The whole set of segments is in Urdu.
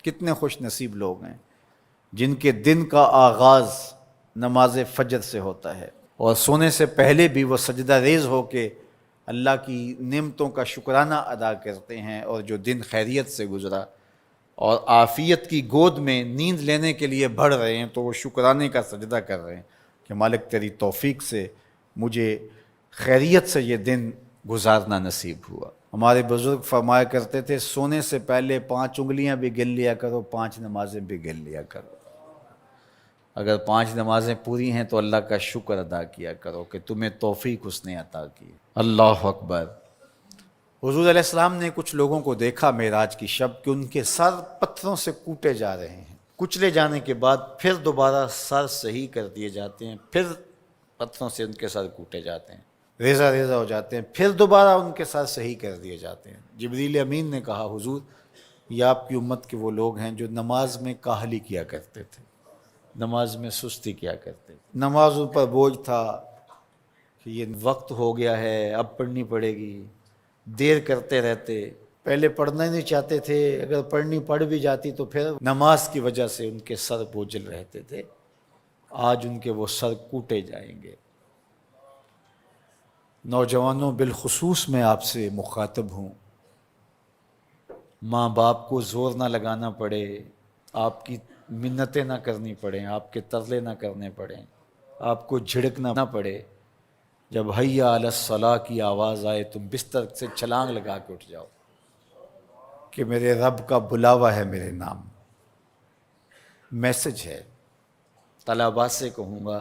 کتنے خوش نصیب لوگ ہیں جن کے دن کا آغاز نماز فجر سے ہوتا ہے اور سونے سے پہلے بھی وہ سجدہ ریز ہو کے اللہ کی نعمتوں کا شکرانہ ادا کرتے ہیں، اور جو دن خیریت سے گزرا اور عافیت کی گود میں نیند لینے کے لیے بڑھ رہے ہیں تو وہ شکرانے کا سجدہ کر رہے ہیں کہ مالک تیری توفیق سے مجھے خیریت سے یہ دن گزارنا نصیب ہوا۔ ہمارے بزرگ فرمایا کرتے تھے سونے سے پہلے 5 انگلیاں بھی گن لیا کرو، 5 نمازیں بھی گن لیا کرو۔ اگر 5 نمازیں پوری ہیں تو اللہ کا شکر ادا کیا کرو کہ تمہیں توفیق اس نے عطا کی۔ اللہ اکبر۔ حضور علیہ السلام نے کچھ لوگوں کو دیکھا معراج کی شب کہ ان کے سر پتھروں سے کوٹے جا رہے ہیں، کچلے جانے کے بعد پھر دوبارہ سر صحیح کر دیے جاتے ہیں، پھر پتھروں سے ان کے سر کوٹے جاتے ہیں، ریزہ ریزہ ہو جاتے ہیں، پھر دوبارہ ان کے سر صحیح کر دیے جاتے ہیں۔ جبریل امین نے کہا حضور یہ آپ کی امت کے وہ لوگ ہیں جو نماز میں کاہلی کیا کرتے تھے، نماز میں سستی کیا کرتے تھے، نماز ان پر بوجھ تھا کہ یہ وقت ہو گیا ہے اب پڑھنی پڑے گی، دیر کرتے رہتے، پہلے پڑھنا ہی نہیں چاہتے تھے، اگر پڑھنی پڑھ بھی جاتی تو پھر نماز کی وجہ سے ان کے سر بوجھل رہتے تھے۔ آج ان کے وہ سر کوٹے جائیں گے۔ نوجوانوں بالخصوص میں آپ سے مخاطب ہوں، ماں باپ کو زور نہ لگانا پڑے، آپ کی منتیں نہ کرنی پڑیں، آپ کے ترلے نہ کرنے پڑیں، آپ کو جھڑکنا نہ پڑے، جب حی علی الصلاۃ کی آواز آئے تم بستر سے چھلانگ لگا کے اٹھ جاؤ کہ میرے رب کا بلاوا ہے میرے نام، میسج ہے۔ طلباء سے کہوں گا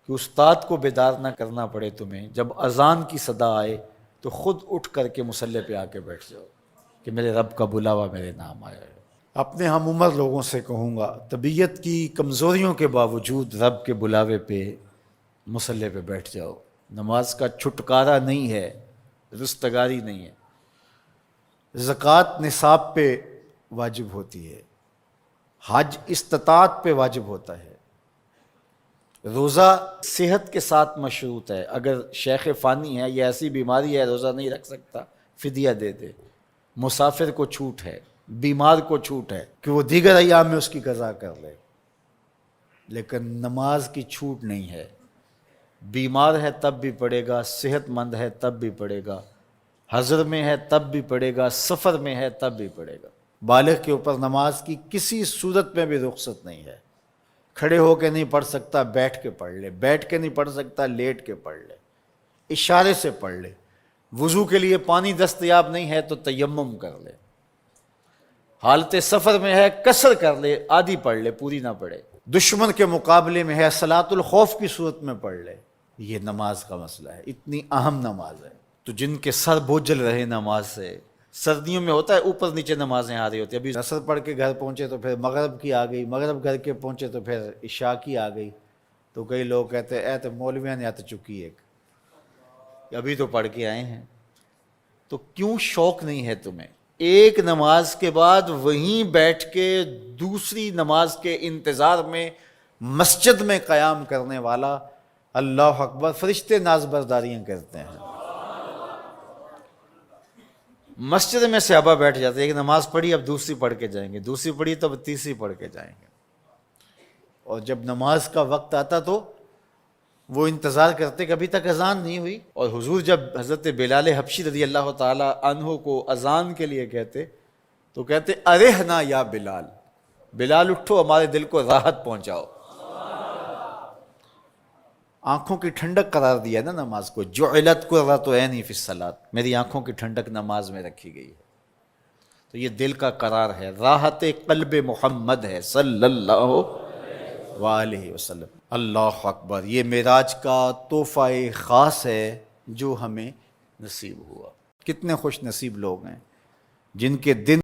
کہ استاد کو بیدار نہ کرنا پڑے تمہیں، جب اذان کی صدا آئے تو خود اٹھ کر کے مصلی پہ آ کے بیٹھ جاؤ کہ میرے رب کا بلاوا میرے نام آیا ہے۔ اپنے ہم عمر لوگوں سے کہوں گا طبیعت کی کمزوریوں کے باوجود رب کے بلاوے پہ مصلی پہ بیٹھ جاؤ۔ نماز کا چھٹکارا نہیں ہے، رستگاری نہیں ہے۔ زکوٰۃ نصاب پہ واجب ہوتی ہے، حج استطاعت پہ واجب ہوتا ہے، روزہ صحت کے ساتھ مشروط ہے، اگر شیخ فانی ہے یا ایسی بیماری ہے روزہ نہیں رکھ سکتا فدیہ دے دے۔ مسافر کو چھوٹ ہے، بیمار کو چھوٹ ہے کہ وہ دیگر ایام میں اس کی قضا کر لے، لیکن نماز کی چھوٹ نہیں ہے۔ بیمار ہے تب بھی پڑھے گا، صحت مند ہے تب بھی پڑھے گا، حضر میں ہے تب بھی پڑھے گا، سفر میں ہے تب بھی پڑھے گا۔ بالغ کے اوپر نماز کی کسی صورت میں بھی رخصت نہیں ہے۔ کھڑے ہو کے نہیں پڑھ سکتا بیٹھ کے پڑھ لے، بیٹھ کے نہیں پڑھ سکتا لیٹ کے پڑھ لے، اشارے سے پڑھ لے، وضو کے لیے پانی دستیاب نہیں ہے تو تیمم کر لے، حالت سفر میں ہے قصر کر لے، آدھی پڑھ لے پوری نہ پڑھے، دشمن کے مقابلے میں ہے صلاۃ الخوف کی صورت میں پڑھ لے۔ یہ نماز کا مسئلہ ہے، اتنی اہم نماز ہے۔ تو جن کے سر بوجھل رہے نماز سے، سردیوں میں ہوتا ہے اوپر نیچے نمازیں آ رہی ہوتی ہیں، ابھی عصر پڑھ کے گھر پہنچے تو پھر مغرب کی آ گئی، مغرب گھر کے پہنچے تو پھر عشاء کی آ گئی، تو کئی لوگ کہتے ہیں اے تو مولویاں نے آت چکی ایک، ابھی تو پڑھ کے آئے ہیں۔ تو کیوں شوق نہیں ہے تمہیں؟ ایک نماز کے بعد وہیں بیٹھ کے دوسری نماز کے انتظار میں مسجد میں قیام کرنے والا، اللہ اکبر، فرشتے ناز برداریاں کرتے ہیں۔ مسجد میں صحابہ بیٹھ جاتے ہیں، ایک نماز پڑھی اب دوسری پڑھ کے جائیں گے، دوسری پڑھی تو اب تیسری پڑھ کے جائیں گے، اور جب نماز کا وقت آتا تو وہ انتظار کرتے کہ ابھی تک اذان نہیں ہوئی، اور حضور جب حضرت بلال حبشی رضی اللہ تعالی عنہ کو اذان کے لیے کہتے تو کہتے ارحنا یا بلال، بلال اٹھو ہمارے دل کو راحت پہنچاؤ۔ آنکھوں کی ٹھنڈک قرار دیا نا نماز کو، جعلت قرۃ عینی فی الصلاۃ، میری آنکھوں کی ٹھنڈک نماز میں رکھی گئی ہے۔ تو یہ دل کا قرار ہے، راحت قلب محمد ہے صلی اللہ وآلہ وسلم۔ اللہ اکبر، یہ معراج کا تحفہ خاص ہے جو ہمیں نصیب ہوا۔ کتنے خوش نصیب لوگ ہیں جن کے دن